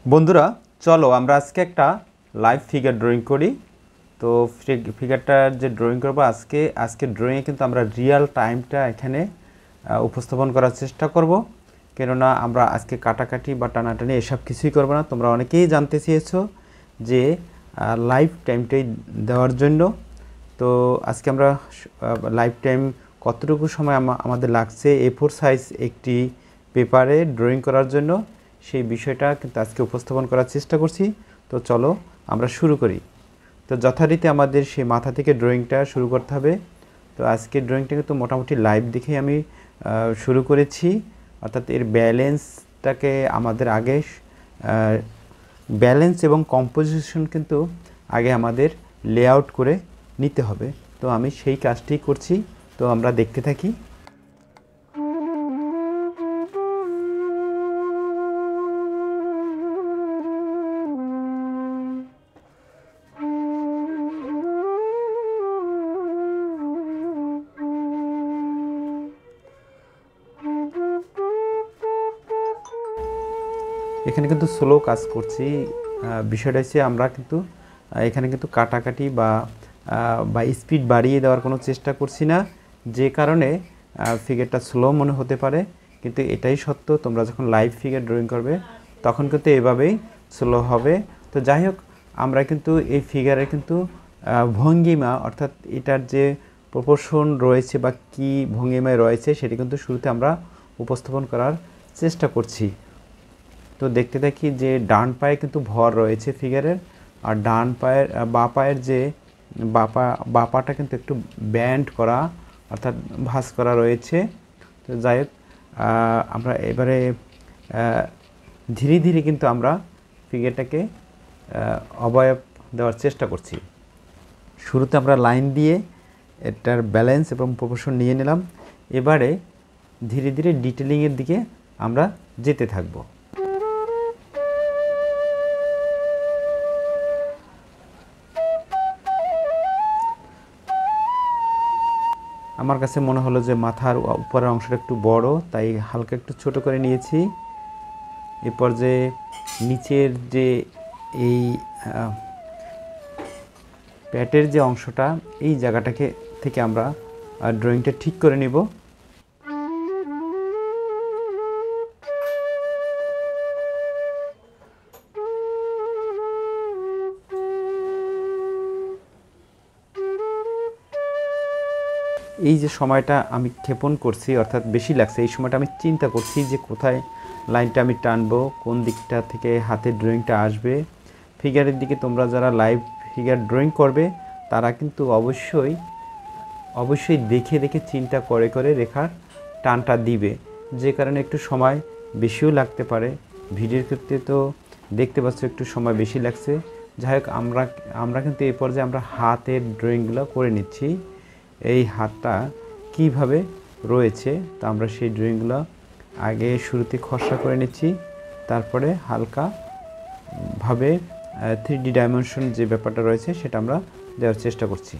বন্ধুরা চলো আমরা আজকে একটা লাইভ ফিগার ড্রয়িং করি। তো ফিগারটার যে ড্রয়িং করব আজকে ড্রয়িংয়ে কিন্তু আমরা রিয়েল টাইমটা এখানে উপস্থাপন করার চেষ্টা করব, কেননা আমরা আজকে কাটাকাটি বা টানাটানি এসব কিছুই করব না। তোমরা অনেকেই জানতে চেয়েছো যে লাইভ টাইমটাই দেওয়ার জন্য। তো আজকে আমরা লাইভ টাইম কতটুকু সময় আমাদের লাগছে A4 সাইজ একটি পেপারে ড্রয়িং করার জন্য, সেই বিষয়টা কিন্তু আজকে উপস্থাপন করার চেষ্টা করছি। তো চলো আমরা শুরু করি। তো যথারীতি আমাদের সেই মাথা থেকে ড্রয়িংটা শুরু করতে হবে। তো আজকে ড্রয়িংটা কিন্তু মোটামুটি লাইভ দেখেই আমি শুরু করেছি, অর্থাৎ এর ব্যালেন্সটাকে আমাদের আগে ব্যালেন্স এবং কম্পোজিশন কিন্তু আগে আমাদের লেআউট করে নিতে হবে। তো আমি সেই কাজটি করছি, তো আমরা দেখতে থাকি। এখানে কিন্তু স্লো কাজ করছি। বিষয়টা হচ্ছে আমরা কিন্তু এখানে কিন্তু কাটাকাটি বা স্পিড বাড়িয়ে দেওয়ার কোনো চেষ্টা করছি না, যে কারণে ফিগারটা স্লো মনে হতে পারে, কিন্তু এটাই সত্য। তোমরা যখন লাইভ ফিগার ড্রয়িং করবে তখন কিন্তু এভাবেই স্লো হবে। তো যাই হোক, আমরা কিন্তু এই ফিগারে কিন্তু ভঙ্গিমা, অর্থাৎ এটার যে প্রপোর্শন রয়েছে বা কী ভঙ্গিমায় রয়েছে সেটি কিন্তু শুরুতে আমরা উপস্থাপন করার চেষ্টা করছি। তো দেখতে দেখি যে ডান পায়ে কিন্তু ভর রয়েছে ফিগারের, আর ডান পায়ের পায়ের যে বা পাটা কিন্তু একটু ব্যান্ড করা, অর্থাৎ ভাঁজ করা রয়েছে। তো যাই হোক, আমরা এবারে ধীরে ধীরে কিন্তু আমরা ফিগারটাকে অবয়ব দেওয়ার চেষ্টা করছি। শুরুতে আমরা লাইন দিয়ে এটার ব্যালেন্স এবং প্রপোর্শন নিয়ে নিলাম। এবারে ধীরে ধীরে ডিটেলিংয়ের দিকে আমরা যেতে থাকব। আমার কাছে মনে হলো যে মাথার উপরের অংশটা একটু বড়, তাই হালকা একটু ছোট করে নিয়েছি। এরপর যে নিচের যে এই প্যাটের যে অংশটা, এই জায়গাটাকে থেকে আমরা ড্রয়িংটা ঠিক করে নিব। এই যে সময়টা আমি ক্ষেপণ করছি, অর্থাৎ বেশি লাগছে, এই সময়টা আমি চিন্তা করছি যে কোথায় লাইনটা আমি টানবো, কোন দিকটা থেকে হাতের ড্রয়িংটা আসবে। ফিগারের দিকে তোমরা যারা লাইভ ফিগার ড্রয়িং করবে তারা কিন্তু অবশ্যই দেখে দেখে চিন্তা করে করে রেখার টানটা দিবে, যে কারণে একটু সময় বেশিও লাগতে পারে। ভিডিওর ক্ষেত্রে তো দেখতে পাচ্ছ একটু সময় বেশি লাগছে। যাই হোক, আমরা কিন্তু এই পর্যায়ে আমরা হাতের ড্রয়িংগুলো করে নিচ্ছি। এই হাতটা কিভাবে রয়েছে তা আমরা সেই ড্রয়িংগুলো আগে শুরুতে খসড়া করে নিচ্ছি, তারপরে হালকাভাবে 3D ডাইমেনশন যে ব্যাপারটা রয়েছে সেটা আমরা দেওয়ার চেষ্টা করছি।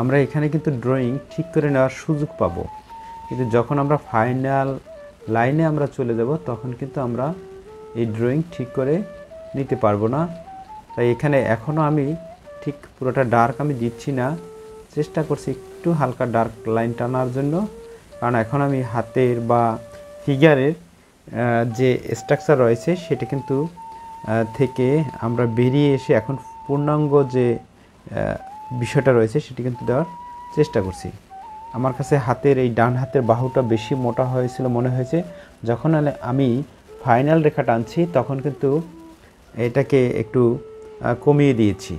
আমরা এখানে কিন্তু ড্রয়িং ঠিক করে নেওয়ার সুযোগ পাবো, কিন্তু যখন আমরা ফাইনাল লাইনে আমরা চলে যাব তখন কিন্তু আমরা এই ড্রয়িং ঠিক করে নিতে পারবো না। তাই এখানে এখনও আমি ঠিক পুরোটা ডার্ক আমি দিচ্ছি না, চেষ্টা করছি একটু হালকা ডার্ক লাইন টানার জন্য, কারণ এখন আমি হাতের বা ফিগারের যে স্ট্রাকচার রয়েছে সেটা কিন্তু থেকে আমরা বেরিয়ে এসে এখন পূর্ণাঙ্গ যে বিষয়টা রয়েছে সেটি কিন্তু দেওয়ার চেষ্টা করছি। আমার কাছে হাতের এই ডান হাতের বাহুটা বেশি মোটা হয়েছিল মনে হয়েছে, যখন আমি ফাইনাল রেখা টানছি তখন কিন্তু এটাকে একটু কমিয়ে দিয়েছি।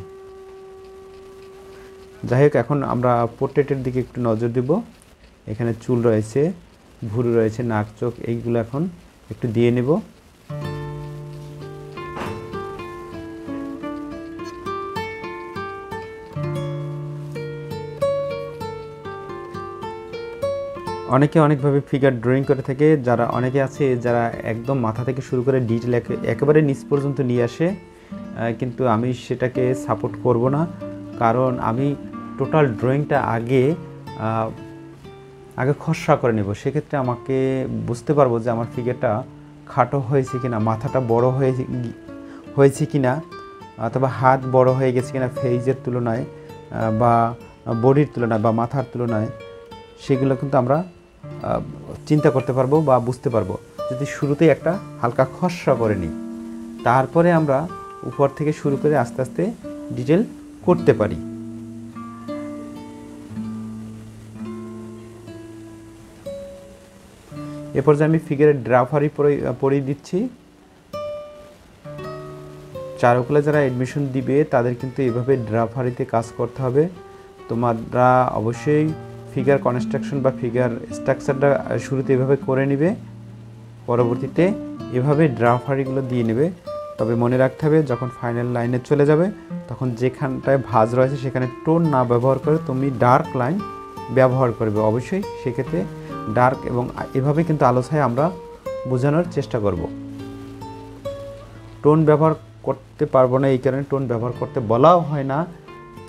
যাই হোক, এখন আমরা পোর্ট্রেটের দিকে একটু নজর দেব। এখানে চুল রয়েছে, ভুরু রয়েছে, নাক, চোখ, এইগুলো এখন একটু দিয়ে নেব। অনেকে অনেকভাবে ফিগার ড্রয়িং করে থাকে, অনেকে আছে যারা একদম মাথা থেকে শুরু করে ডিটেল একেবারে নিচ পর্যন্ত নিয়ে আসে, কিন্তু আমি সেটাকে সাপোর্ট করব না, কারণ আমি টোটাল ড্রয়িংটা আগে খসড়া করে নেব। সেক্ষেত্রে আমাকে বুঝতে পারবো যে আমার ফিগারটা খাটো হয়েছে কিনা, মাথাটা বড় হয়েছে কিনা, অথবা হাত বড় হয়ে গেছে কিনা ফেজের তুলনায় বা বডির তুলনায় বা মাথার তুলনায়, সেগুলো কিন্তু আমরা চিন্তা করতে পারবো বা বুঝতে পারবো যদি শুরুতেই একটা হালকা খসড়া করে নিই। তারপরে আমরা উপর থেকে শুরু করে আস্তে আস্তে ডিটেল করতে পারি। এরপর যে আমি ফিগারের ড্রাফারি পরিয়ে দিচ্ছি। চারুকলা যারা অ্যাডমিশন দিবে তাদের কিন্তু এভাবে ড্রাফারিতে কাজ করতে হবে। তোমরা অবশ্যই ফিগার কনস্ট্রাকশন বা ফিগার স্ট্রাকচারটা শুরুতে এভাবে করে নেবে, পরবর্তীতে এভাবে ড্রাফারিগুলো দিয়ে নেবে। তবে মনে রাখতে হবে যখন ফাইনাল লাইনে চলে যাবে তখন যেখানটায় ভাঁজ রয়েছে সেখানে টোন না ব্যবহার করে তুমি ডার্ক লাইন ব্যবহার করবে অবশ্যই। সেক্ষেত্রে ডার্ক এবং এভাবে কিন্তু আলো ছায়া আমরা বোঝানোর চেষ্টা করব। টোন ব্যবহার করতে পারবো না, এই কারণে টোন ব্যবহার করতে বলাও হয় না,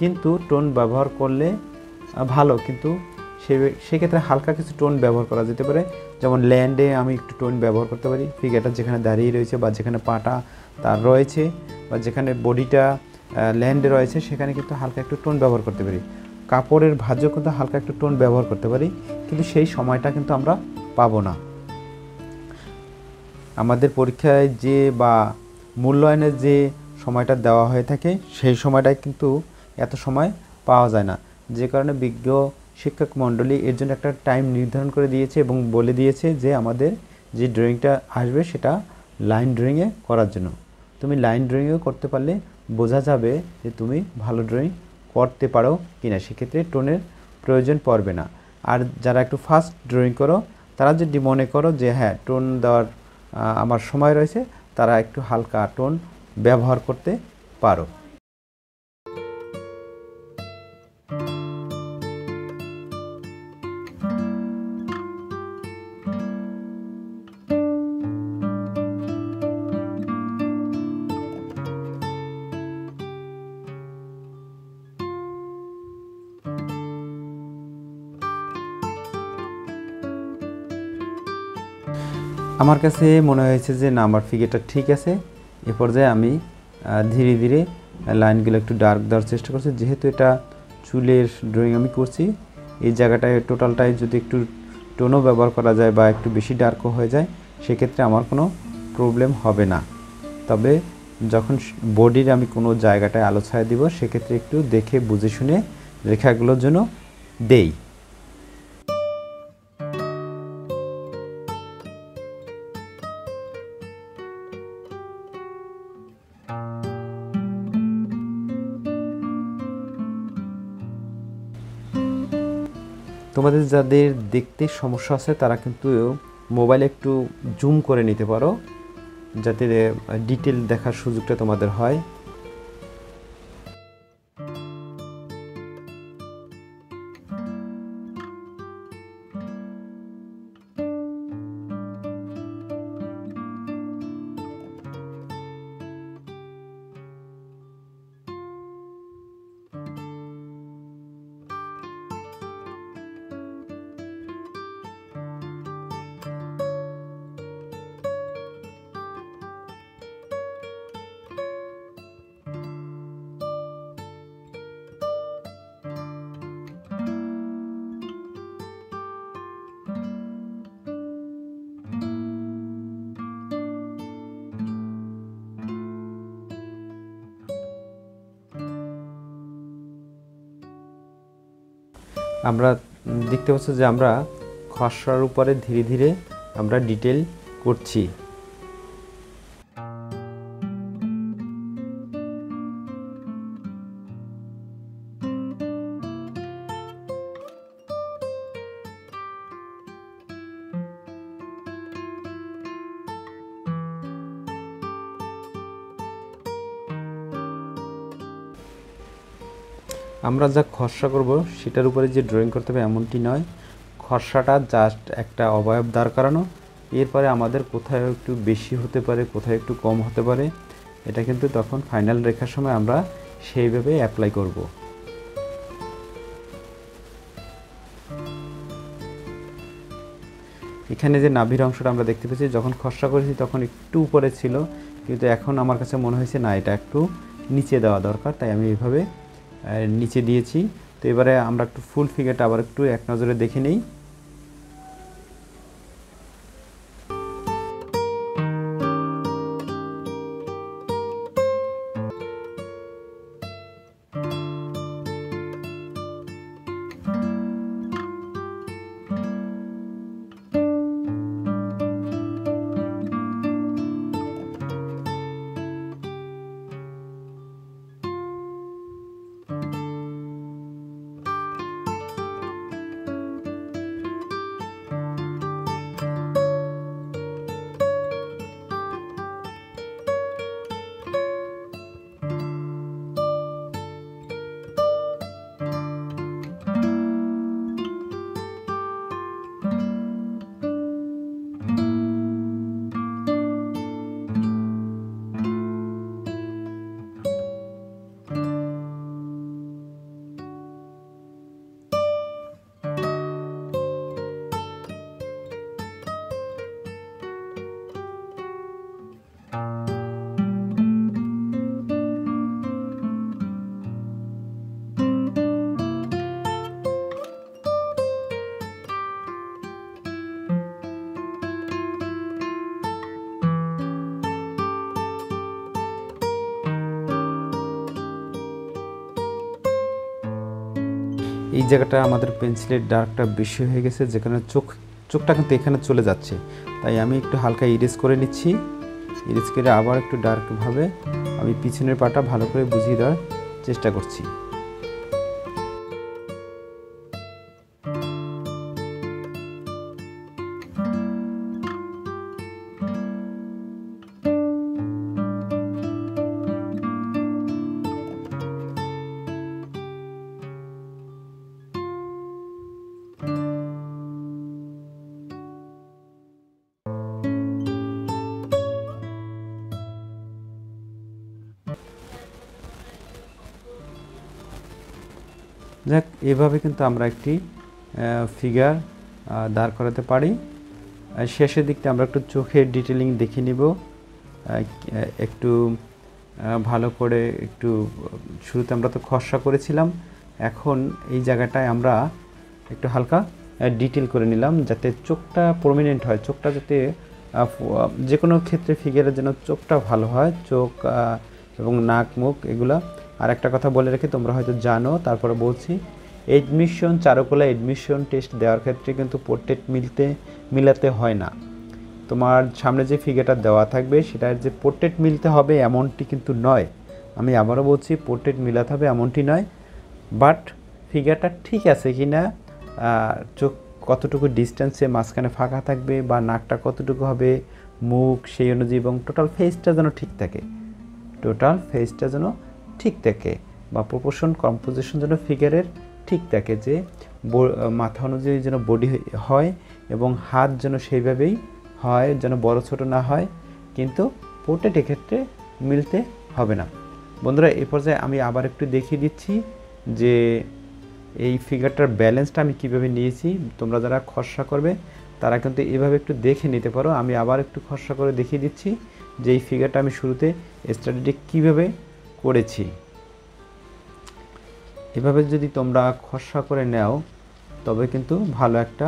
কিন্তু টোন ব্যবহার করলে ভালো। কিন্তু সেক্ষেত্রে হালকা কিছু টোন ব্যবহার করা যেতে পারে। যেমন ল্যান্ডে আমি একটু টোন ব্যবহার করতে পারি, ফিগারটা যেখানে দাঁড়িয়ে রয়েছে বা যেখানে পাটা তার রয়েছে বা যেখানে বডিটা ল্যান্ডে রয়েছে সেখানে কিন্তু হালকা একটু টোন ব্যবহার করতে পারি। কাপড়ের ভাঁজও কিন্তু হালকা একটু টোন ব্যবহার করতে পারি, কিন্তু সেই সময়টা কিন্তু আমরা পাবো না। আমাদের পরীক্ষায় যে বা মূল্যায়নের যে সময়টা দেওয়া হয়ে থাকে সেই সময়টায় কিন্তু এত সময় পাওয়া যায় না, যে কারণে বিজ্ঞ শিক্ষক মণ্ডলী এর জন্য একটা টাইম নির্ধারণ করে দিয়েছে এবং বলে দিয়েছে যে আমাদের যে ড্রয়িংটা আসবে সেটা লাইন ড্রয়িংয়ে করার জন্য। তুমি লাইন ড্রয়িংও করতে পারলে বোঝা যাবে যে তুমি ভালো ড্রয়িং করতে পারো কিনা, সেক্ষেত্রে টোনের প্রয়োজন পড়বে না। আর যারা একটু ফাস্ট ড্রয়িং করো তারা যদি মনে করো যে হ্যাঁ টোন দেওয়ার আমার সময় রয়েছে, তারা একটু হালকা টোন ব্যবহার করতে পারো। আমার কাছে মনে হয়েছে যে না, আমার ফিগারটা ঠিক আছে। এ পর্যায়ে আমি ধীরে ধীরে লাইনগুলো একটু ডার্ক দেওয়ার চেষ্টা করছি। যেহেতু এটা চুলের ড্রয়িং আমি করছি, এই জায়গাটায় টোটালটায় যদি একটু টোনও ব্যবহার করা যায় বা একটু বেশি ডার্কও হয়ে যায় সেক্ষেত্রে আমার কোনো প্রবলেম হবে না। তবে যখন বডির আমি কোনো জায়গাটায় আলো ছায়া দিব সেক্ষেত্রে একটু দেখে বুঝে শুনে রেখাগুলোর জন্য দেই। তোমাদের যাদের দেখতে সমস্যা আছে তারা কিন্তু মোবাইলে একটু জুম করে নিতে পারো যাতে ডিটেল দেখার সুযোগটা তোমাদের হয়। আমরা দেখতে পাচ্ছি যে আমরা খসড়ার উপরে ধীরে ধীরে আমরা ডিটেল করছি। আমরা যা খসড়া করব সেটার উপরে যে ড্রয়িং করতে হবে এমনটি নয়, খসড়াটা জাস্ট একটা অবয়ব দাঁড় করানো। এরপরে আমাদের কোথায় একটু বেশি হতে পারে, কোথায় একটু কম হতে পারে, এটা কিন্তু তখন ফাইনাল রেখার সময় আমরা সেইভাবে অ্যাপ্লাই করব। এখানে যে নাভির অংশটা আমরা দেখতে পেয়েছি যখন খসড়া করেছি তখন একটু উপরে ছিল, কিন্তু এখন আমার কাছে মনে হয়েছে না, এটা একটু নিচে দেওয়া দরকার, তাই আমি এইভাবে নিচে দিয়েছি। তো এবারে আমরা একটু ফুল ফিগারটা আবার একটু এক নজরে দেখে নেই। এই জায়গাটা আমাদের পেন্সিলের ডার্কটা বেশি হয়ে গেছে, যেখানে চোখটা কিন্তু এখানে চলে যাচ্ছে, তাই আমি একটু হালকা ইরেজ করে নিচ্ছি। ইরেজ করে আবার একটু ডার্কভাবে আমি পিছনের পাটা ভালো করে বুঝিয়ে দেওয়ার চেষ্টা করছি। যাক, এভাবে কিন্তু আমরা একটি ফিগার দাঁড় করাতে পারি। শেষের দিকটা আমরা একটু চোখের ডিটেলিং দেখে নিব, একটু ভালো করে। একটু শুরুতে আমরা তো খসড়া করেছিলাম, এখন এই জায়গাটায় আমরা একটু হালকা ডিটেল করে নিলাম, যাতে চোখটা প্রমিনেন্ট হয়, চোখটা যাতে যে কোনো ক্ষেত্রে ফিগারের জন্য চোখটা ভালো হয়, চোখ এবং নাক মুখ এগুলা। আর একটা কথা বলে রেখে, তোমরা হয়তো জানো, তারপরে বলছি, চারুকলা এডমিশন টেস্ট দেওয়ার ক্ষেত্রে কিন্তু পোর্ট্রেট মিলাতে হয় না। তোমার সামনে যে ফিগারটা দেওয়া থাকবে সেটার যে পোর্ট্রেট মিলতে হবে এমনটি কিন্তু নয়। আমি আবারও বলছি, পোর্ট্রেট মিলাতে হবে এমনটি নয়, বাট ফিগারটা ঠিক আছে কি না, চোখ কতটুকু ডিস্টেন্সে মাঝখানে ফাঁকা থাকবে, বা নাকটা কতটুকু হবে, মুখ সেই অনুযায়ী, এবং টোটাল ফেসটা যেন ঠিক থাকে, বা প্রপোর্শন কম্পোজিশন যেন ফিগারের ঠিক থাকে, যে মাথা অনুযায়ী যেন বডি হয়, এবং হাত যেন সেইভাবেই হয়, যেন বড় ছোট না হয়, কিন্তু পোর্ট্রেট এক্ষেত্রে মিলতে হবে না। বন্ধুরা, এই পর্যায়ে আমি আবার একটু দেখিয়ে দিচ্ছি যে এই ফিগারটার ব্যালেন্সটা আমি কিভাবে নিয়েছি। তোমরা যারা খসড়া করবে তারা কিন্তু এভাবে একটু দেখে নিতে পারো। আমি আবার একটু খসড়া করে দেখিয়ে দিচ্ছি যে এই ফিগারটা আমি শুরুতে স্টাডিটি কীভাবে করেছি। এভাবে যদি তোমরা খসড়া করে নাও, তবে কিন্তু ভালো একটা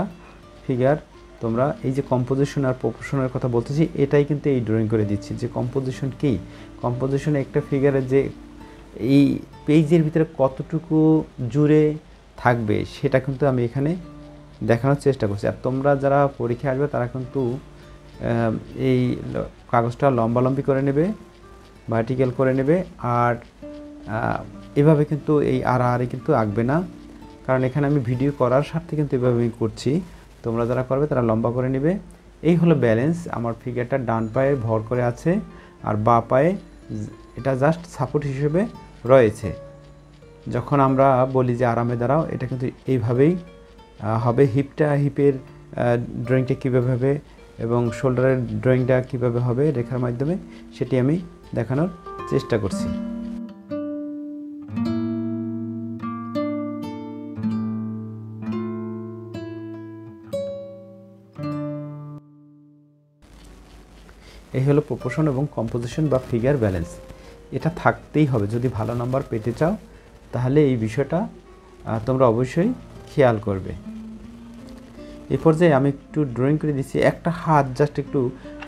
ফিগার তোমরা, এই যে কম্পোজিশন আর প্রপোর্শনের কথা বলতেছি, এটাই কিন্তু এই ড্রয়িং করে দিচ্ছি যে কম্পোজিশন কী। কম্পোজিশন একটা ফিগারের যে এই পেজের ভিতরে কতটুকু জুড়ে থাকবে সেটা কিন্তু আমি এখানে দেখানোর চেষ্টা করছি। আর তোমরা যারা পরীক্ষায় আসবে তারা কিন্তু এই কাগজটা লম্বালম্বি করে নেবে, ভার্টিক্যাল করে নেবে, আর এভাবে কিন্তু এই আড়াআড়ি কিন্তু আঁকবে না, কারণ এখানে আমি ভিডিও করার স্বার্থে কিন্তু এভাবে আমি করছি। তোমরা যারা করবে তারা লম্বা করে নেবে। এই হলো ব্যালেন্স। আমার ফিগারটা ডান পায়ে ভর করে আছে, আর বাঁ পায়ে এটা জাস্ট সাপোর্ট হিসেবে রয়েছে। যখন আমরা বলি যে আরামে দাঁড়াও, এটা কিন্তু এইভাবেই হবে। হিপের ড্রয়িংটা কীভাবে হবে এবং শোল্ডারের ড্রয়িংটা কীভাবে হবে রেখার মাধ্যমে, সেটি আমি দেখানোর চেষ্টা করছি। এই হলো প্রপোর্শন এবং কম্পোজিশন বা ফিগার ব্যালেন্স। এটা থাকতেই হবে যদি ভালো নাম্বার পেতে চাও, তাহলে এই বিষয়টা তোমরা অবশ্যই খেয়াল করবে। এই পর্যায়ে আমি একটু ড্রয়িং করে দিচ্ছি, একটা হাত জাস্ট একটু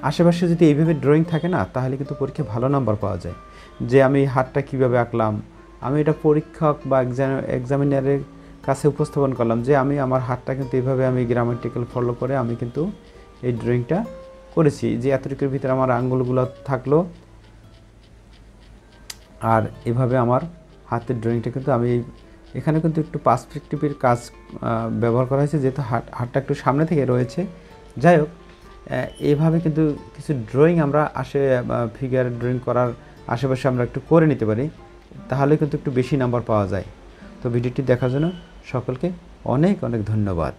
আশেপাশে যদি এইভাবে ড্রয়িং থাকে না, তাহলে কিন্তু পরীক্ষায় ভালো নাম্বার পাওয়া যায়। যে আমি হাতটা কীভাবে আঁকলাম, আমি এটা পরীক্ষক বা এক্সামিনারের কাছে উপস্থাপন করলাম যে আমি আমার হাতটা কিন্তু এইভাবে আমি গ্রামাটিক্যাল ফলো করে আমি কিন্তু এই ড্রয়িংটা করেছি, যে এতটুকুর ভিতরে আমার আঙ্গুলগুলো থাকলো, আর এভাবে আমার হাতের ড্রয়িংটা কিন্তু আমি এখানে কিন্তু একটু পার্সপেক্টিভের কাজ ব্যবহার করা হয়েছে, যেহেতু হাতটা একটু সামনে থেকে রয়েছে। যাই হোক, এইভাবে কিন্তু কিছু ড্রয়িং আমরা ফিগার ড্রয়িং করার আশেপাশে আমরা একটু করে নিতে পারি, তাহলে কিন্তু একটু বেশি নাম্বার পাওয়া যায়। তো ভিডিওটি দেখার জন্য সকলকে অনেক অনেক ধন্যবাদ।